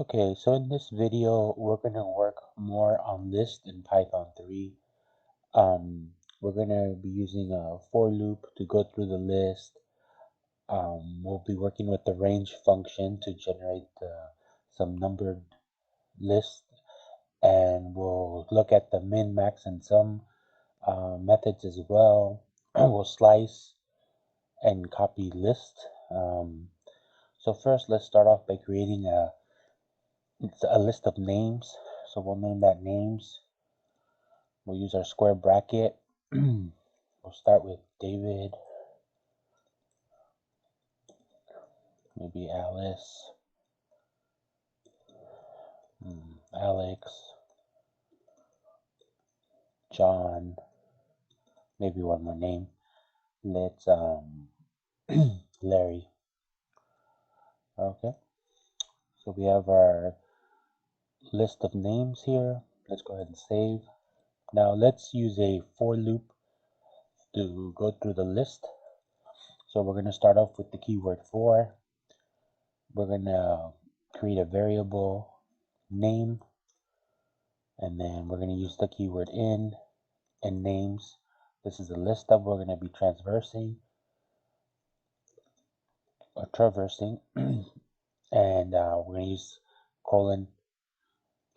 Okay, so in this video, we're going to work more on list in Python 3. We're going to be using a for loop to go through the list. We'll be working with the range function to generate some numbered list, and we'll look at the min, max, and sum methods as well. We'll slice and copy list. So first, let's start off by creating a list of names. So we'll name that names. We'll use our square bracket. We'll start with David, maybe Alice, Alex, John, maybe one more name. Let's Larry. Okay, so we have our list of names here. Let's go ahead and save. Now let's use a for loop to go through the list. So we're going to start off with the keyword for. We're going to create a variable name, and then we're going to use the keyword in and names. This is a list that we're going to be traversing, and we're going to use colon.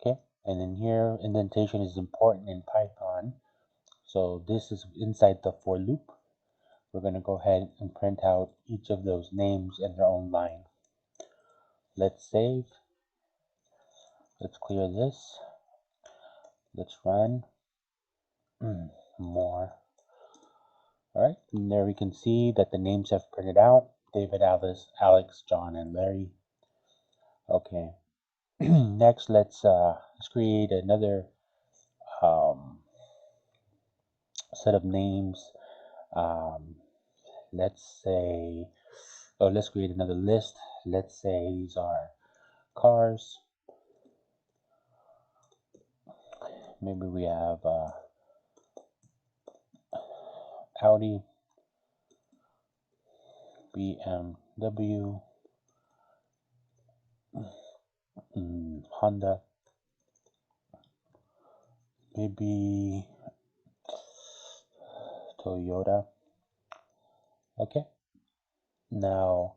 Okay, and then here indentation is important in Python, so this is inside the for loop. We're going to go ahead and print out each of those names in their own line. Let's save. Let's clear this. Let's run. More. Alright, and there we can see that the names have printed out. David, Alice, Alex, John, and Larry. Okay, next let's create another set of names. Um, let's say, let's create another list. Let's say these are cars. Maybe we have Audi, BMW, Honda, maybe Toyota. Okay, now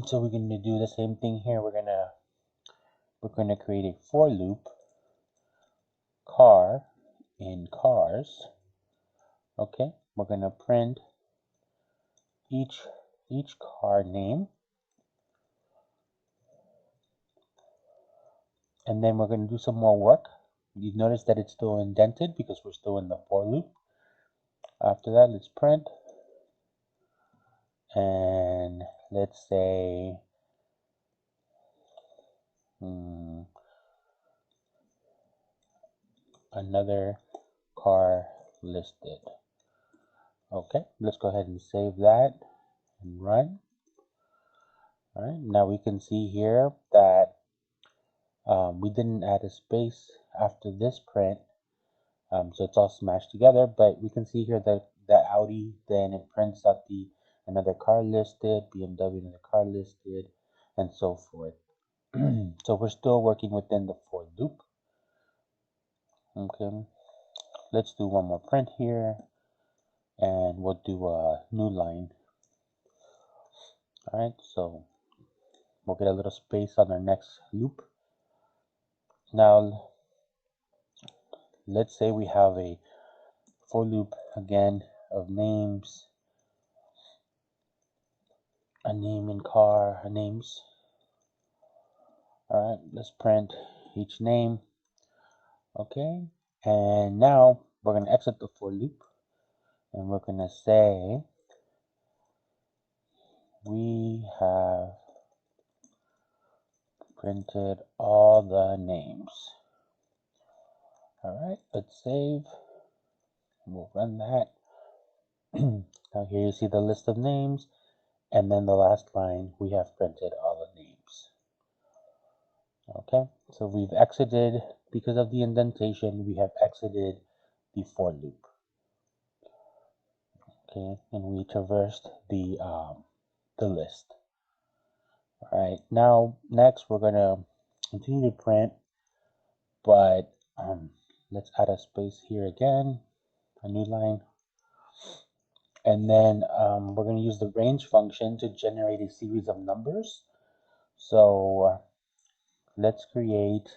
so we're going to do the same thing here. We're going to create a for loop, car in cars. Okay, we're going to print each car name, and then we're going to do some more work. You notice that it's still indented because we're still in the for loop. After that, let's print, and let's say another car listed. Okay, let's go ahead and save that and run. All right, now we can see here that we didn't add a space after this print, so it's all smashed together, but we can see here that the Audi, then it prints out another car listed, BMW another car listed, and so forth. So we're still working within the for loop. Okay, let's do one more print here, and we'll do a new line. All right, so we'll get a little space on our next loop. Now let's say we have a for loop again of names, a name in car, names. All right, let's print each name. Okay, and now we're going to exit the for loop, and we're going to say we have printed all the names. All right, let's save. We'll run that. Now here you see the list of names, and then the last line, we have printed all the names. Okay, so we've exited, because of the indentation, we have exited the for loop. Okay, and we traversed the list. All right, now next we're gonna continue to print, but let's add a space here again, a new line, and then we're gonna use the range function to generate a series of numbers. So let's create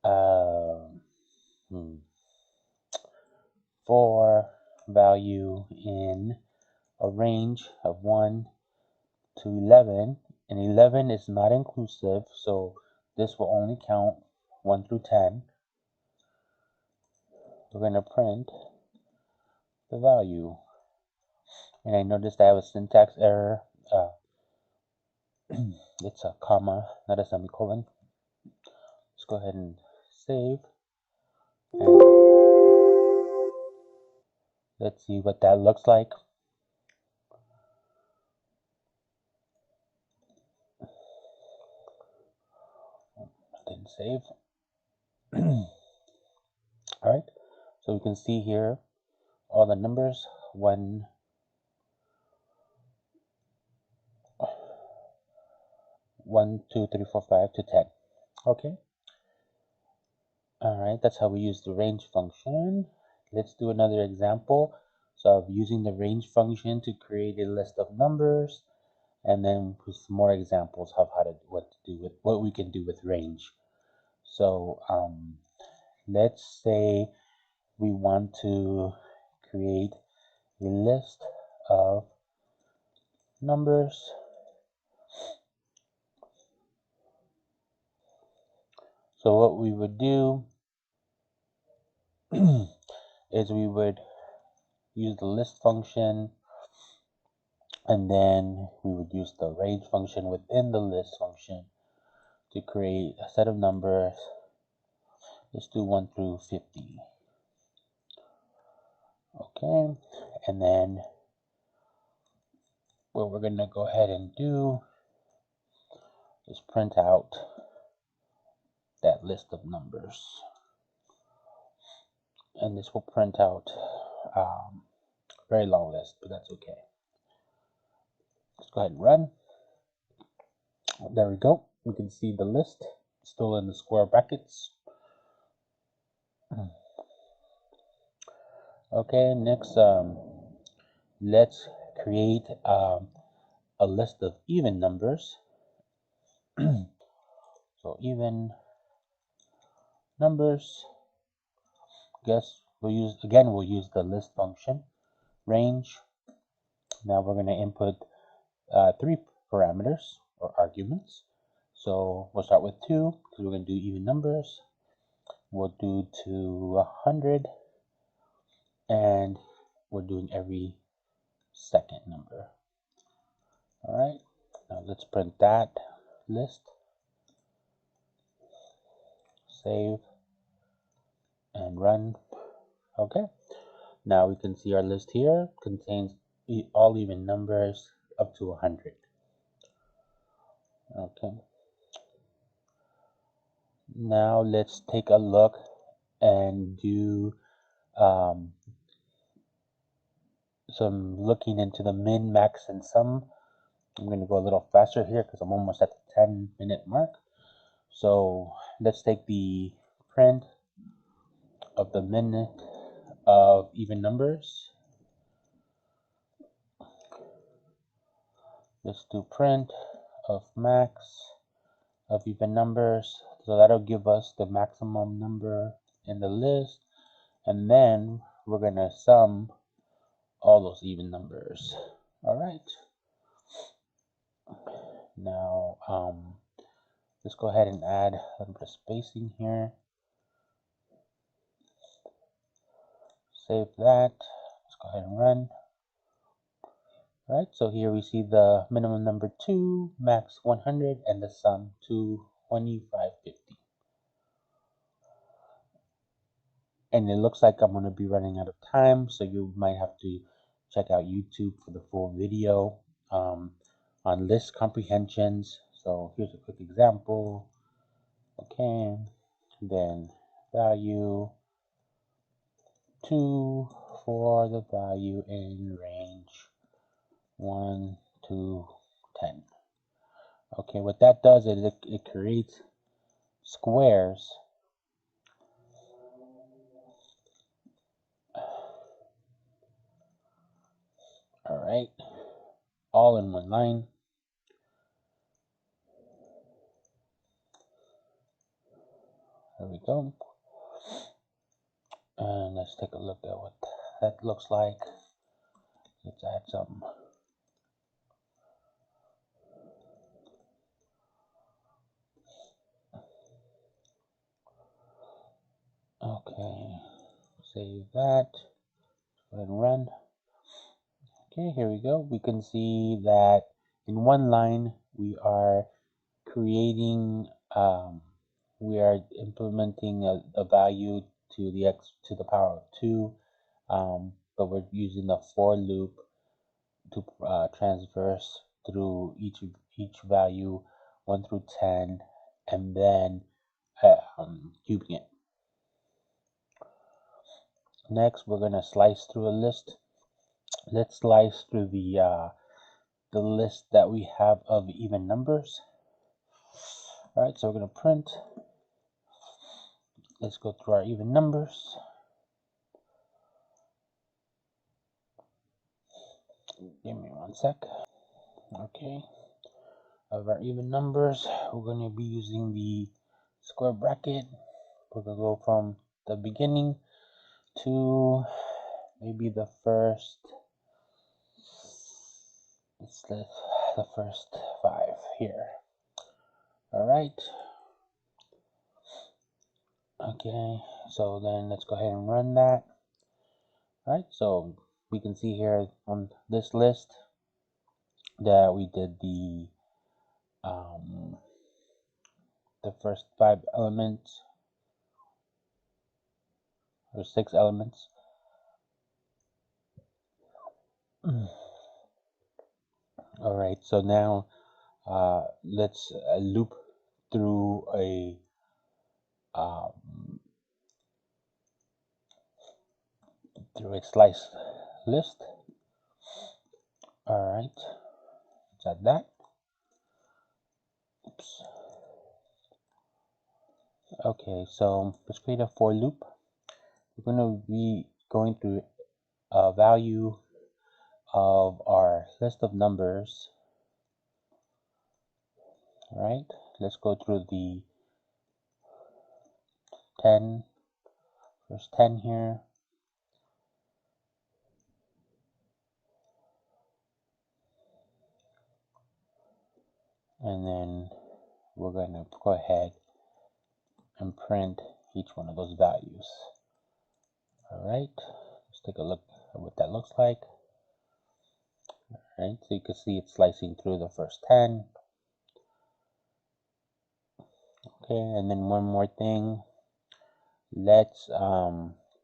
uh, for value in a range of 1 to 11, and 11 is not inclusive, so this will only count 1 through 10. We're going to print the value, and I noticed I have a syntax error. It's a comma, not a semicolon. Let's go ahead and save, and let's see what that looks like. Didn't save. All right, so we can see here all the numbers: 1, 1, 2, 3, 4, 5 to 10. Okay. All right, that's how we use the range function. Let's do another example. So of using the range function to create a list of numbers, and then with some more examples of what we can do with range. So let's say we want to create a list of numbers. So what we would do is we would use the list function, and then we would use the range function within the list function to create a set of numbers. Let's do 1 through 50. Okay, and then what we're going to go ahead and do is print out that list of numbers. And this will print out a very long list, but that's okay. Let's go ahead and run. There we go. We can see the list still in the square brackets. Okay, next let's create a list of even numbers. So even numbers, we'll use the list function, range. Now we're going to input 3 parameters or arguments. So we'll start with 2 because we're going to do even numbers. We'll do to 100, and we're doing every second number. All right, now let's print that list, save, and run. Okay, now we can see our list here contains all even numbers up to 100. Okay, now let's take a look and do some looking into the min, max, and sum. I'm going to go a little faster here because I'm almost at the 10-minute mark. So let's take the print of the min of even numbers. Let's do print of max of even numbers. So that'll give us the maximum number in the list. And then we're going to sum all those even numbers. All right. Now, let's go ahead and add a little bit of spacing here. Save that. Let's go ahead and run. All right, so here we see the minimum number 2, max 100, and the sum 2550. And it looks like I'm going to be running out of time, so you might have to check out YouTube for the full video on list comprehensions. So here's a quick example. Okay, then value 2 for the value in range 1 to 10. Okay, what that does is it creates squares. All right, all in one line. There we go. And let's take a look at what that looks like. Let's add some. Okay, save that. Go ahead and run. Okay, here we go. We can see that in one line we are creating, we are implementing a value to the x to the power of 2, but we're using the for loop to transverse through each value 1 through 10, and then cubing it. Next, we're going to slice through a list. Let's slice through the list that we have of even numbers. All right, so we're going to print. Let's go through our even numbers. Give me one sec. Okay, of our even numbers, we're going to be using the square bracket. We're going to go from the beginning to maybe the first, the first 5 here. All right. Okay, so then let's go ahead and run that. All right, so we can see here on this list that we did the first 5 elements or 6 elements. All right, so now let's loop through a slice list. All right, let's add that. Oops. Okay, so let's create a for loop. We're going to be going through a value of our list of numbers. All right, let's go through the first 10 here. And then we're going to go ahead and print each one of those values. All right, let's take a look at what that looks like. All right, so you can see it's slicing through the first 10. Okay, and then one more thing. Let's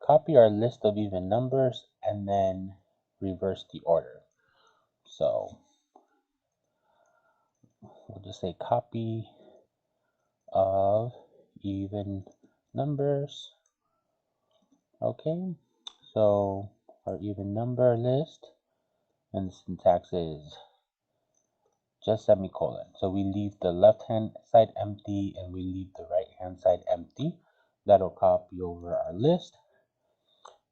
copy our list of even numbers and then reverse the order. So we'll just say copy of even numbers. Okay, so our even number list, and the syntax is just semicolon. So we leave the left hand side empty and we leave the right hand side empty. That'll copy over our list.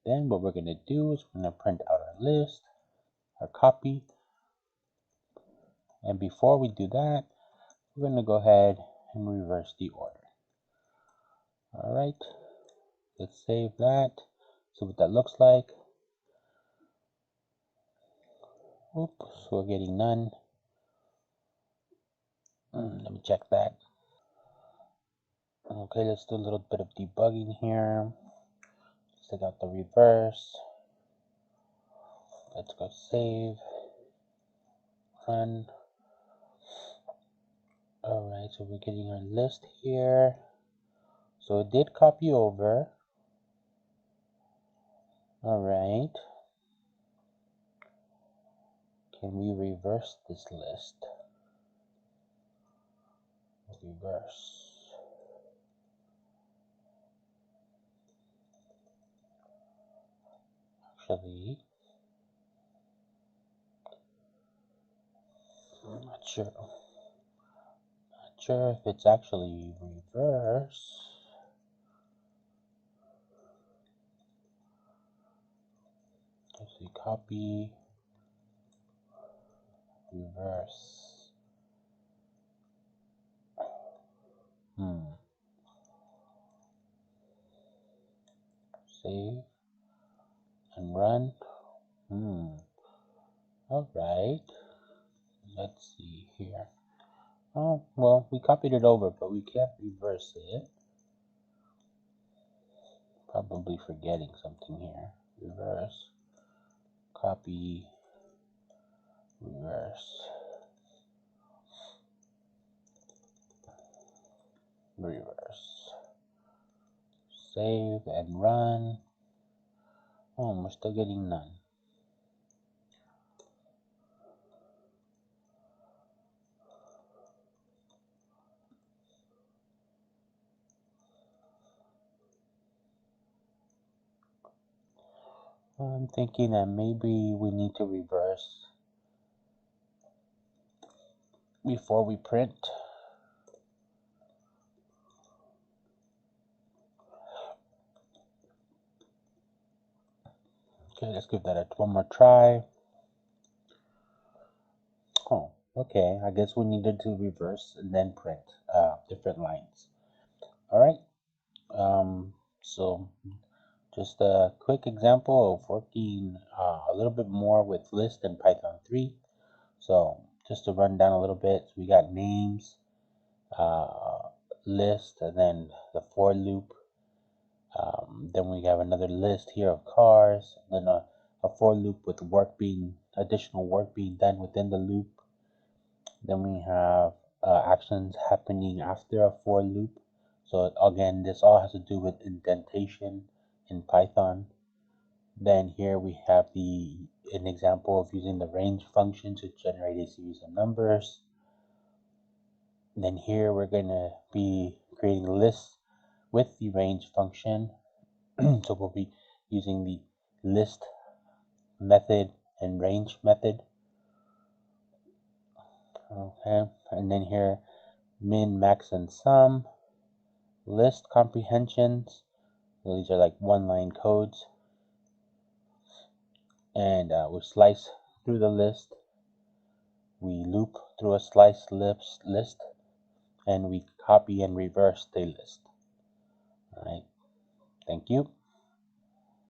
Then what we're going to do is we're going to print out our list, our copy. And before we do that, we're going to go ahead and reverse the order. All right, let's save that. See what that looks like. Oops, we're getting none. Let me check that. Okay, let's do a little bit of debugging here. Let's take out the reverse. Let's go save, run. All right, so we're getting our list here. So it did copy over. All right. Can we reverse this list? Reverse. Actually, I'm not sure. sure if it's actually reverse. Let's see, copy, reverse. Save and run. Alright. Let's see here. Oh, well, we copied it over, but we can't reverse it. Probably forgetting something here. Reverse. Copy. Reverse. Reverse. Save and run. Oh, we're still getting none. I'm thinking that maybe we need to reverse before we print. Okay, let's give that one more try. Oh, okay. I guess we needed to reverse and then print different lines. All right. So just a quick example of working a little bit more with list in Python 3. So just to run down a little bit, we got names, list, and then the for loop. Then we have another list here of cars, and then a for loop with additional work being done within the loop. Then we have actions happening after a for loop. So again, this all has to do with indentation in Python. Then here we have an example of using the range function to generate a series of numbers. And then here we're going to be creating lists with the range function. So we'll be using the list method and range method. Okay, and then here min, max, and sum, list comprehensions. So these are like one-line codes. And we slice through the list. We loop through a slice list. And we copy and reverse the list. All right. Thank you.